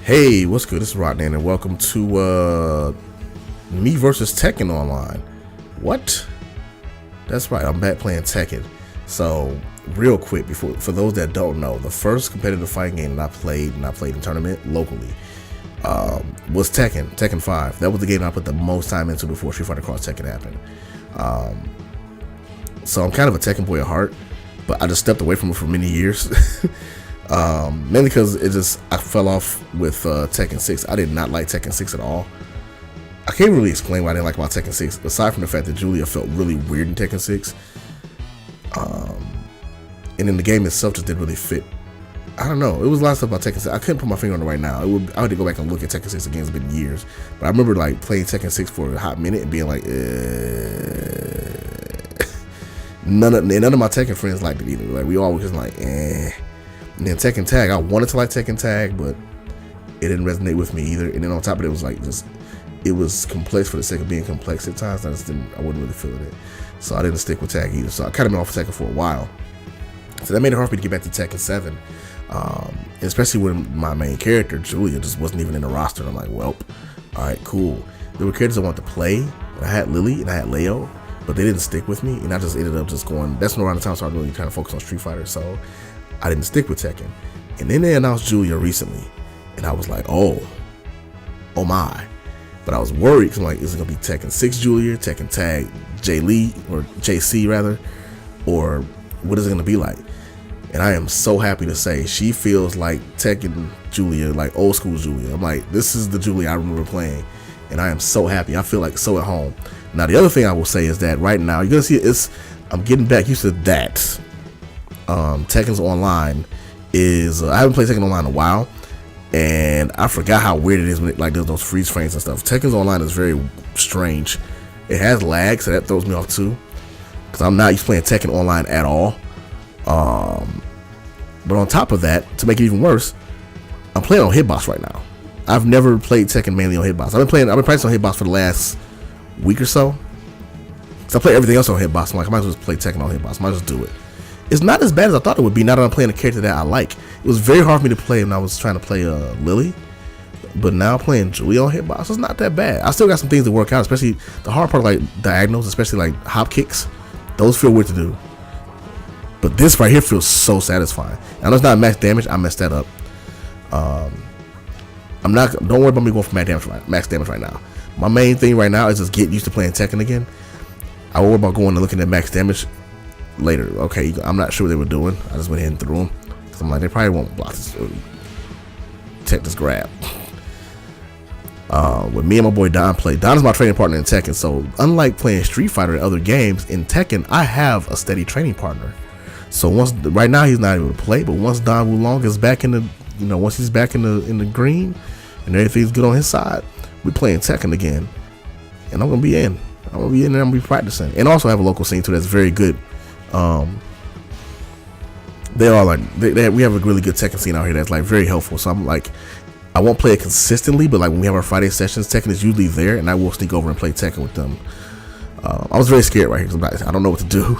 Hey, what's good? This is Roknin, and welcome to me versus Tekken online. What? That's right, I'm back playing Tekken. So, real quick, for those that don't know, the first competitive fighting game that I played in tournament locally was Tekken 5. That was the game I put the most time into before Street Fighter Cross Tekken happened. So I'm kind of a Tekken boy at heart, but I just stepped away from it for many years. Mainly because I fell off with Tekken 6. I did not like Tekken 6 at all. I can't really explain why I didn't like about Tekken 6, aside from the fact that Julia felt really weird in Tekken 6. And then the game itself just didn't really fit. I don't know. It was a lot of stuff about Tekken 6. I couldn't put my finger on it right now. I had to go back and look at Tekken 6 again. It's been years. But I remember like playing Tekken 6 for a hot minute and being like, none of my Tekken friends liked it either. Like we always just like, And then Tekken Tag, I wanted to like Tekken Tag, but it didn't resonate with me either. And then on top of it, it was like it was complex for the sake of being complex at times. I wasn't really feeling it. So I didn't stick with Tag either. So I kind of been off Tekken for a while. So that made it hard for me to get back to Tekken 7. Especially when my main character, Julia, just wasn't even in the roster. And I'm like, well, alright, cool. There were characters I wanted to play. And I had Lily and I had Leo, but they didn't stick with me. And I just ended up just going, that's around the time I started really trying to focus on Street Fighter. So I didn't stick with Tekken. And then they announced Julia recently. And I was like, oh my. But I was worried because I'm like, is it going to be Tekken 6 Julia, Tekken Tag J Lee, or JC rather? Or what is it going to be like? And I am so happy to say she feels like Tekken Julia, like old school Julia. I'm like, this is the Julia I remember playing. And I am so happy. I feel like so at home. Now, the other thing I will say is that right now, you're going to see I'm getting back used to that. Tekken's Online is, I haven't played Tekken Online in a while. And I forgot how weird it is when there's those freeze frames and stuff. Tekken's Online is very strange. It has lag, so that throws me off too. Because I'm not used to playing Tekken Online at all. But on top of that, to make it even worse, I'm playing on Hitbox right now. I've never played Tekken mainly on Hitbox. I've been practicing on Hitbox for the last week or so. So I play everything else on Hitbox. I'm like, I might as well just play Tekken on Hitbox. I might as well do it. It's not as bad as I thought it would be now that I'm playing a character that I like. It was very hard for me to play when I was trying to play Lily. But now playing Julia on Hitbox, it's not that bad. I still got some things to work out, especially the hard part, like diagonals, especially like hop kicks. Those feel weird to do. But this right here feels so satisfying. I know it's not max damage. I messed that up. Don't worry about me going for max damage right now. My main thing right now is just getting used to playing Tekken again. I worry about going and looking at max damage later. Okay, I'm not sure what they were doing. I just went ahead and threw them. Because I'm like, they probably won't block this. Take this grab. With me and my boy Don play. Don is my training partner in Tekken. So unlike playing Street Fighter and other games, in Tekken, I have a steady training partner. So right now he's not able to play, but once Don Wulong is back in the, once he's back in the green and everything's good on his side, we're playing Tekken again. And I'm gonna be in. I'm gonna be in there. I'm gonna be practicing. And also have a local scene too that's very good. They are like we have a really good Tekken scene out here that's like very helpful. So I'm like, I won't play it consistently, but like when we have our Friday sessions, Tekken is usually there, and I will sneak over and play Tekken with them. I was very scared right here because I don't know what to do.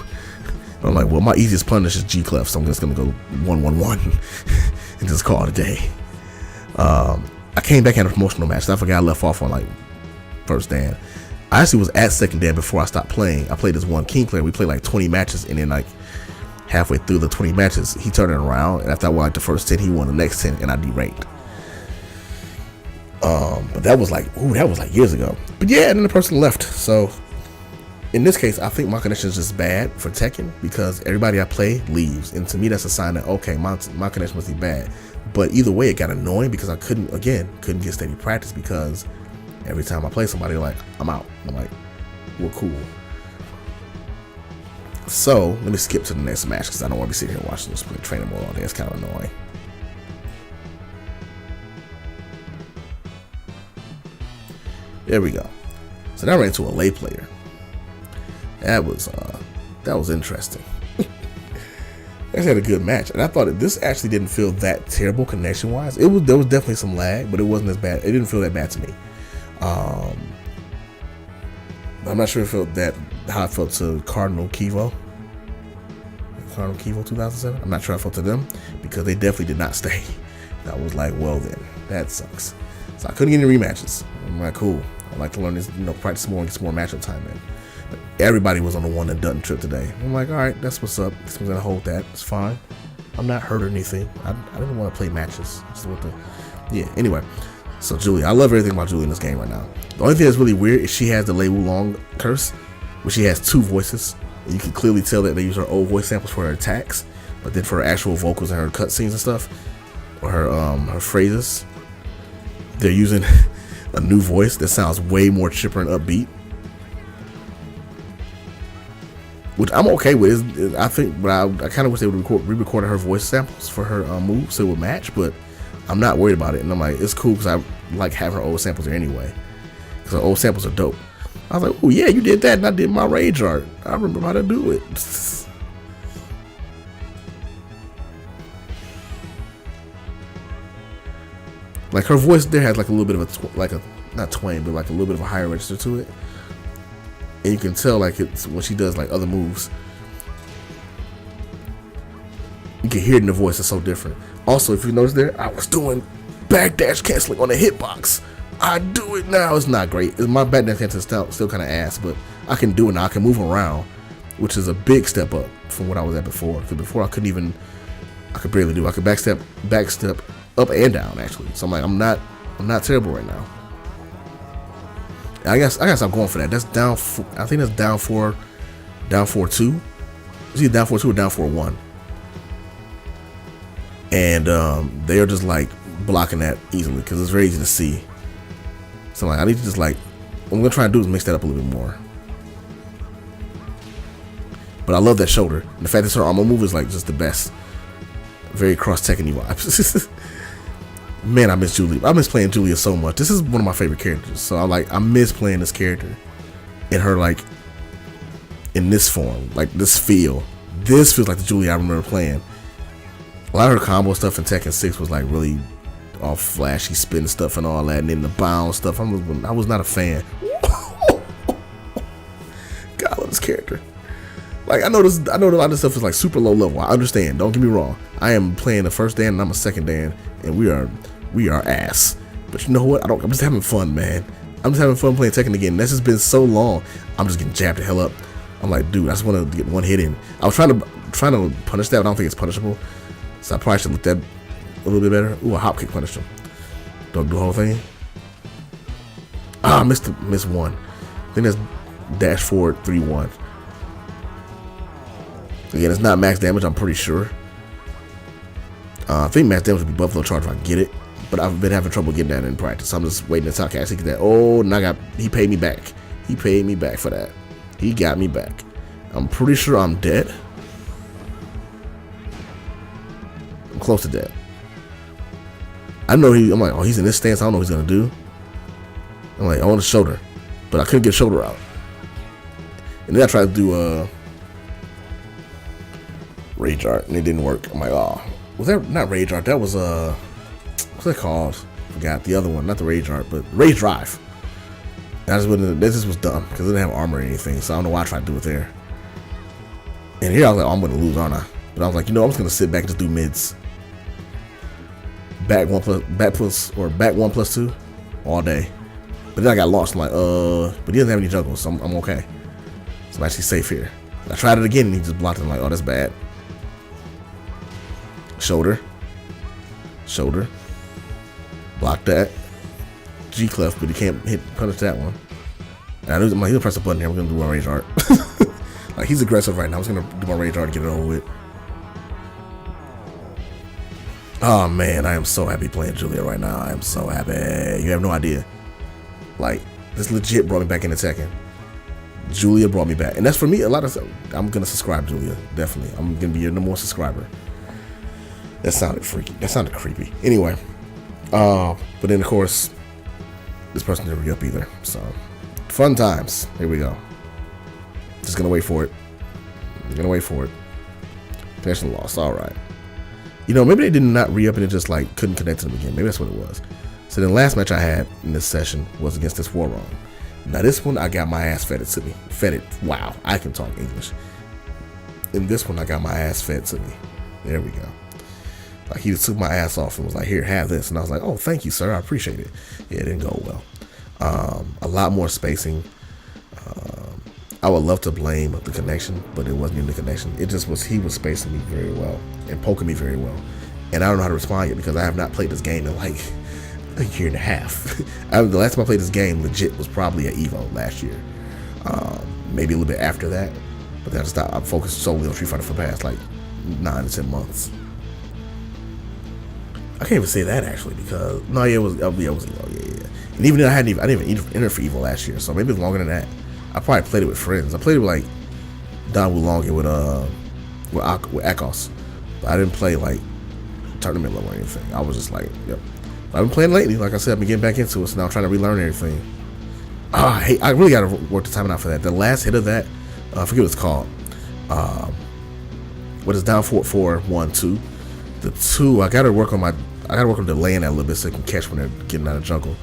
But I'm like, well, my easiest punish is G clef, so I'm just gonna go 1-1-1 and just call it a day. I came back in a promotional match. I forgot I left off on like first Dan. I actually was at second Dan before I stopped playing. I played this one King player. We played like 20 matches, and then like halfway through the 20 matches, he turned it around, and after I won like the first 10, he won the next 10, and I deranked. But that was like years ago. But yeah, and then the person left. So in this case, I think my connection is just bad for Tekken because everybody I play leaves, and to me that's a sign that okay, my connection must be bad. But either way, it got annoying because I couldn't get steady practice because every time I play somebody, like, I'm out. I'm like, we're cool. So let me skip to the next match because I don't want to be sitting here watching this play training mode all day. It's kind of annoying. There we go. So now I ran into a lay player. That was interesting. I had a good match, and I thought this actually didn't feel that terrible connection wise. There was definitely some lag, but it wasn't as bad. It didn't feel that bad to me. I'm not sure how I felt to Cardinal Kivo 2007. I'm not sure how I felt to them because they definitely did not stay. I was like, well then, that sucks. So I couldn't get any rematches. I'm like, cool. I'd like to learn this, practice more and get some more matchup time in. But everybody was on the one and done trip today. I'm like, all right, that's what's up. This one's gonna hold that. It's fine. I'm not hurt or anything. I didn't want to play matches. Anyway. So Julia, I love everything about Julia in this game right now. The only thing that's really weird is she has the Lei Wulong curse, where she has two voices. And you can clearly tell that they use her old voice samples for her attacks, but then for her actual vocals and her cutscenes and stuff, or her phrases, they're using a new voice that sounds way more chipper and upbeat, which I'm okay with. I think, but I kind of wish they would re-recorded her voice samples for her moves so it would match. But I'm not worried about it, and I'm like, it's cool because I like having her old samples there anyway, because her old samples are dope. I was like, oh yeah, you did that, and I did my rage art. I remember how to do it. Like her voice there has like a little bit of not twang, but like a little bit of a higher register to it, and you can tell like it's when she does like other moves. You can hear it in the voice; it's so different. Also, if you notice there, I was doing backdash canceling on the hitbox. I do it now. It's not great. My backdash canceling still kind of ass, but I can do it now. I can move around, which is a big step up from what I was at before. Because before I could barely do. I could backstep up and down actually. So I'm like, I'm not terrible right now. I guess I'm going for that. That's down. I think that's down 4-2. Is either down 4-2 or down 4-1. And they are just like blocking that easily because it's very easy to see. So like, I need to just like, what I'm gonna try and do is mix that up a little bit more. But I love that shoulder. And the fact that her armor move is like just the best. Very cross Tekken vibes. Man, I miss Julia. I miss playing Julia so much. This is one of my favorite characters. So I miss playing this character in her like in this form, like this feel. This feels like the Julia I remember playing. A lot of her combo stuff in Tekken 6 was like really all flashy, spin stuff and all that, and then the bound stuff. I was not a fan. God, I love this character. Like I know a lot of stuff is like super low level. I understand. Don't get me wrong. I am playing the first Dan and I'm a second Dan, and we are ass. But you know what? I'm just having fun, man. I'm just having fun playing Tekken again. That's just been so long. I'm just getting jabbed the hell up. I'm like, dude, I just want to get one hit in. I was trying to punish that, but I don't think it's punishable. So I probably should look that a little bit better. Ooh, a hop kick punished him. Don't do the whole thing. Ah, I missed one. I think that's dash forward 3-1. Again, it's not max damage, I'm pretty sure. I think max damage would be Buffalo Charge if I can get it. But I've been having trouble getting that in practice. So I'm just waiting until I can actually get that. Oh, and he paid me back. He paid me back for that. He got me back. I'm pretty sure I'm dead. I'm close to dead. I'm like, oh, he's in this stance. I don't know what he's gonna do. I'm like, I want a shoulder, but I couldn't get shoulder out. And then I tried to do rage art, and it didn't work. I'm like, oh, was that not rage art? That was what's that called? Forgot the other one, not the rage art, but rage drive. This was dumb because it didn't have armor or anything, so I don't know why I tried to do it there. And here I was like, oh, I'm gonna lose, aren't I? But I was like, I'm just gonna sit back and just do mids. Back 1+2 all day. But then I got lost. I'm like, but he doesn't have any juggles, so I'm okay. So I'm actually safe here. I tried it again and he just blocked it. I'm like, oh, that's bad. Shoulder. Block that. G clef, but he can't punish that one. And I knew, I'm like, he'll press a button here. We're gonna do my rage art. Like, he's aggressive right now. I was gonna do my rage art and get it over with. Oh man, I am so happy playing Julia right now. I am so happy. You have no idea. Like, this legit brought me back into Tekken. Julia brought me back. And that's for me, a lot of stuff. I'm gonna subscribe Julia, definitely. I'm gonna be your number one subscriber. That sounded freaky. That sounded creepy. Anyway. But then of course, this person didn't re-up either. So, fun times. Here we go. Just gonna wait for it. Connection lost. Alright. Maybe they did not re-up and it just like couldn't connect to them again. Maybe that's what it was. So the last match I had in this session was against this Warron. Now this one I got my ass fed to me. Wow, I can talk English. In this one I got my ass fed to me. There we go. Like, he just took my ass off and was like, here, have this. And I was like, oh, thank you, sir. I appreciate it. Yeah, it didn't go well. A lot more spacing. I would love to blame the connection, but it wasn't even the connection. It just was, he was spacing me very well and poking me very well. And I don't know how to respond yet because I have not played this game in like a year and a half. The last time I played this game legit was probably at EVO last year. Maybe a little bit after that. But then I'm focused solely on Street Fighter for the past like 9 to 10 months. I can't even say that actually because it was EVO, yeah. And even then I didn't even enter for EVO last year, so maybe it's longer than that. I probably played it with friends. I played it with like Don Wulong with Akos, but I didn't play like tournament level or anything. I was just like, yep. But I've been playing lately. Like I said, I've been getting back into it, so now I'm trying to relearn everything. I really got to work the timing out for that. The last hit of that, I forget what it's called. What is down 4-4-1-2? The 2, I gotta work on delaying that a little bit so I can catch when they're getting out of jungle.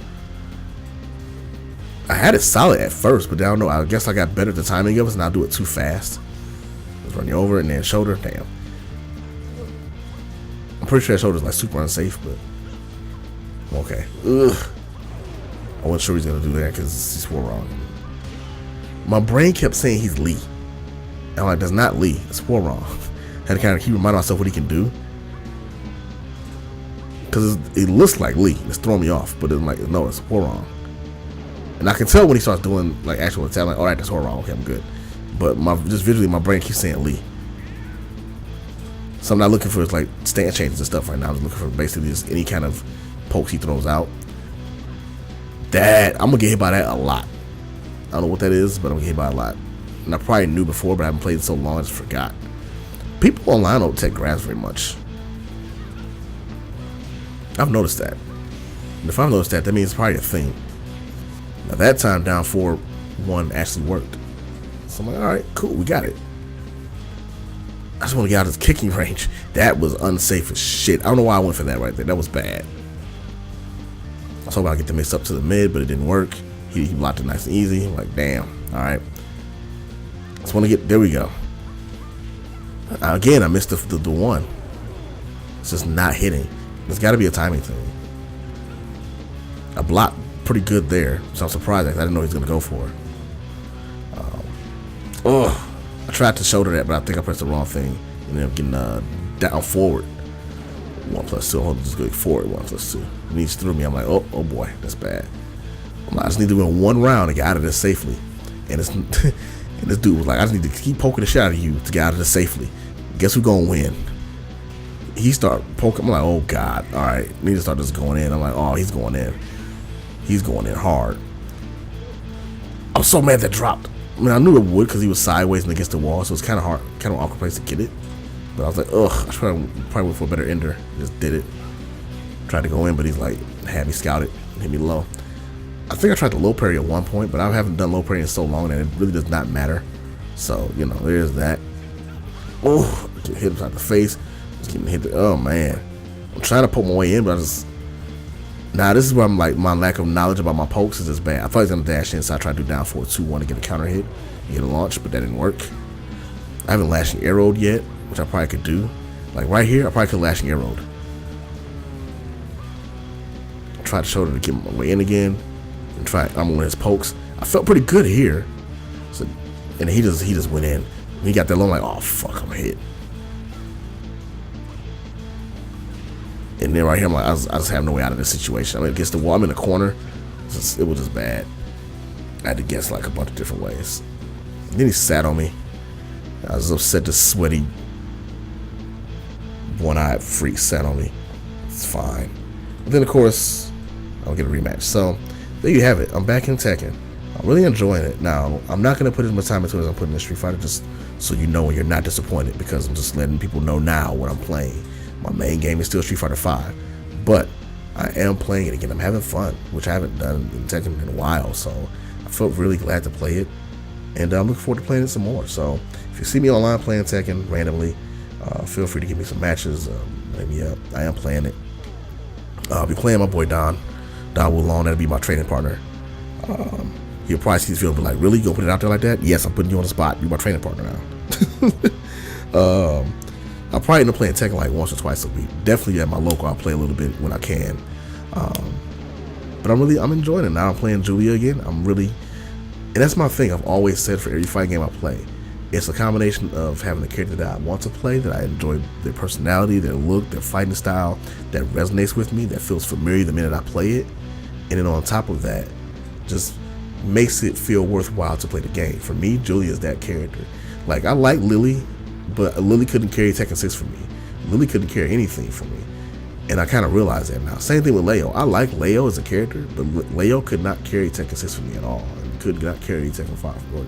I had it solid at first, but I don't know. I guess I got better at the timing of it, and I'll do it too fast. Just run you over and then shoulder. Damn. I'm pretty sure that shoulder's like super unsafe, but okay. Ugh. I wasn't sure he's gonna do that because he swore wrong. My brain kept saying he's Lee. I'm like, that's not Lee. It's swore wrong. I had to kind of keep reminding myself what he can do. Because it looks like Lee. It's throwing me off, but it's like, no, it's swore wrong. And I can tell when he starts doing like actual attack, like, all right, that's all wrong. Okay, I'm good. But just visually, my brain keeps saying Lee. So I'm not looking for like stance changes and stuff right now. I'm just looking for basically just any kind of pokes he throws out. That I'm gonna get hit by that a lot. I don't know what that is, but I'm gonna get hit by a lot. And I probably knew before, but I haven't played it so long, I just forgot. People online don't take grabs very much. I've noticed that. And if I've noticed that, that means it's probably a thing. Now that time down 4-1 actually worked. So I'm like, alright, cool, we got it. I just want to get out of his kicking range. That was unsafe as shit. I don't know why I went for that right there. That was bad. I was hoping I'd get the mix up to the mid, but it didn't work. He blocked it nice and easy. I'm like, damn, alright. Just want to get, there we go. Again, I missed the one. It's just not hitting. There's got to be a timing thing. I blocked pretty good there, so I'm surprised. I didn't know he was going to go for it. I tried to shoulder that, but I think I pressed the wrong thing. And then I'm getting down forward. 1+2. Hold on, just go forward. 1+2. And he just threw me. I'm like, oh boy, that's bad. I just need to win one round and get out of this safely. And this dude was like, I just need to keep poking the shit out of you to get out of this safely. Guess who's gonna win? He started poking. I'm like, oh god, all right. And he just started just going in. I'm like, oh, he's going in. He's going in hard. I'm so mad that dropped. I mean, I knew it would because he was sideways and against the wall, so it's kind of hard, kind of awkward place to get it. But I was like, ugh, I probably went for a better ender. Just did it. Tried to go in, but he's like, had me scouted, hit me low. I think I tried the low parry at one point, but I haven't done low parry in so long that it really does not matter. So, you know, there's that. Oh, get hit upside the face. Just getting hit. Oh, man. I'm trying to poke my way in, but I just... Nah, this is where I'm like, my lack of knowledge about my pokes is just bad. I thought he was going to dash in, so I tried to do down 4-2-1 to get a counter hit and get a launch, but that didn't work. I haven't lashing arrowed yet, which I probably could do. Like right here, I probably could lashing arrowed. Try to shoulder to get my way in again. And try, I'm on his pokes. I felt pretty good here. So, and he just went in. And he got that low, I'm like, oh fuck, I'm hit. And then right here, I'm like, I just have no way out of this situation. I mean, against the wall, I'm in the corner. It was just bad. I had to guess like a bunch of different ways. And then he sat on me. I was upset, this sweaty, one-eyed freak sat on me. It's fine. But then, of course, I'll get a rematch. So, there you have it. I'm back in Tekken. I'm really enjoying it. Now, I'm not going to put as much time into it as I'm putting in Street Fighter, just so you know and you're not disappointed, because I'm just letting people know now what I'm playing. My main game is still Street Fighter 5, but I am playing it again. I'm having fun, which I haven't done in Tekken in a while, so I felt really glad to play it, and I'm looking forward to playing it some more. So if you see me online playing Tekken randomly, feel free to give me some matches. Maybe I am playing it. I'll be playing my boy Don Wulong. That'll be my training partner. He'll probably see this video and be like, really? You gonna put it out there like that? Yes, I'm putting you on the spot. You're my training partner now. I'll probably end up playing Tekken like once or twice a week. Definitely at my local, I'll play a little bit when I can. But I'm enjoying it. Now I'm playing Julia again. And that's my thing. I've always said for every fighting game I play, it's a combination of having a character that I want to play, that I enjoy their personality, their look, their fighting style, that resonates with me, that feels familiar the minute I play it. And then on top of that, just makes it feel worthwhile to play the game. For me, Julia is that character. Like, I like Lily, but Lily couldn't carry Tekken 6 for me. Lily couldn't carry anything for me. And I kind of realize that now. Same thing with Leo. I like Leo as a character, but Leo could not carry Tekken 6 for me at all. And could not carry Tekken 5 for me.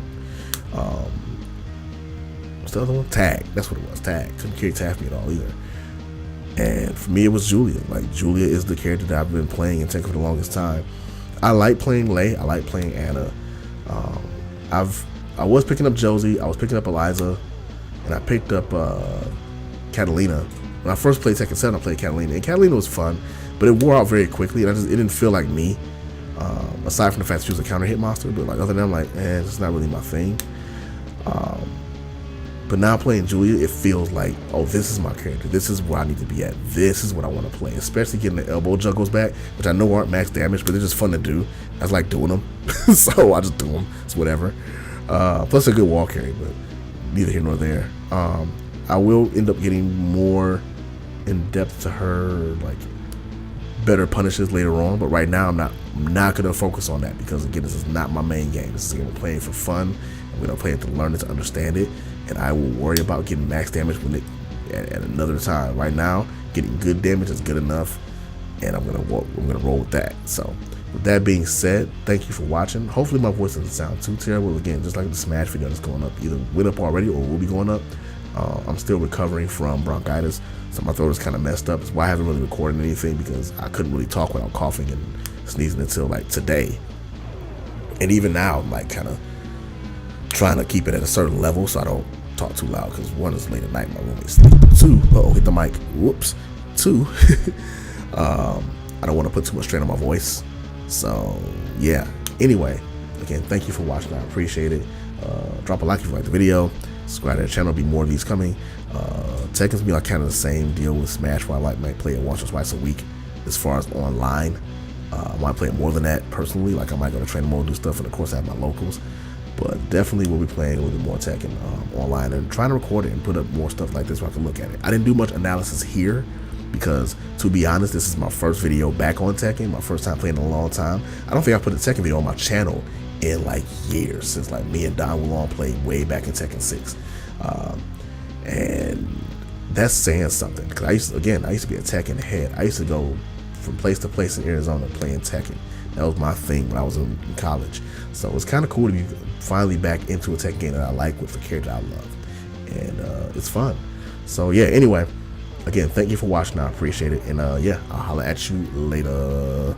What's the other one? Tag. That's what it was. Tag. Couldn't carry Tag for me at all either. And for me, it was Julia. Like, Julia is the character that I've been playing in Tekken for the longest time. I like playing Lei. I like playing Anna. I was picking up Josie. I was picking up Eliza. And I picked up Catalina. When I first played Tekken 7, I played Catalina, and Catalina was fun, but it wore out very quickly, and it didn't feel like me. Aside from the fact that she was a counter hit monster, but like other than that, I'm like, it's not really my thing. But now playing Julia, it feels like, oh, this is my character. This is where I need to be at. This is what I want to play, especially getting the elbow juggles back, which I know aren't max damage, but they're just fun to do. I just like doing them, so I just do them. It's whatever. Plus a good wall carry, but neither here nor there. I will end up getting more in depth to her, like better punishes later on, but right now I'm not gonna focus on that, because again, this is not my main game. This is a game I'm playing for fun. I'm gonna play it to learn it, to understand it, and I will worry about getting max damage when at another time. Right now, getting good damage is good enough, and I'm gonna roll with that. So with that being said, thank you for watching. Hopefully my voice doesn't sound too terrible. Again, just like the Smash video that's going up, either went up already or will be going up. I'm still recovering from bronchitis, so my throat is kind of messed up. That's why I haven't really recorded anything, because I couldn't really talk without coughing and sneezing until like today. And even now, I'm like kind of trying to keep it at a certain level so I don't talk too loud, because one, is late at night, my roommate's sleeping. Two, hit the mic. Whoops. Two, I don't want to put too much strain on my voice. So yeah. Anyway, again, thank you for watching. I appreciate it. Drop a like if you like the video. Subscribe to the channel. There'll be more of these coming. Tekken's be like kind of the same deal with Smash, where I might play it once or twice a week. As far as online, I might play it more than that personally. Like, I might go to training mode, do stuff, and of course I have my locals. But definitely will be playing a little bit more Tekken online, and trying to record it and put up more stuff like this where I can look at it. I didn't do much analysis here, because to be honest, this is my first video back on Tekken, my first time playing in a long time. I don't think I put a Tekken video on my channel in like years, since like me and Don Wulong played way back in Tekken 6. And that's saying something, because I used to be a Tekken head. I used to go from place to place in Arizona playing Tekken. That was my thing when I was in college. So it's kind of cool to be finally back into a Tekken game that I like, with the character I love, and it's fun. So yeah, anyway, again, thank you for watching. I appreciate it, and yeah, I'll holler at you later.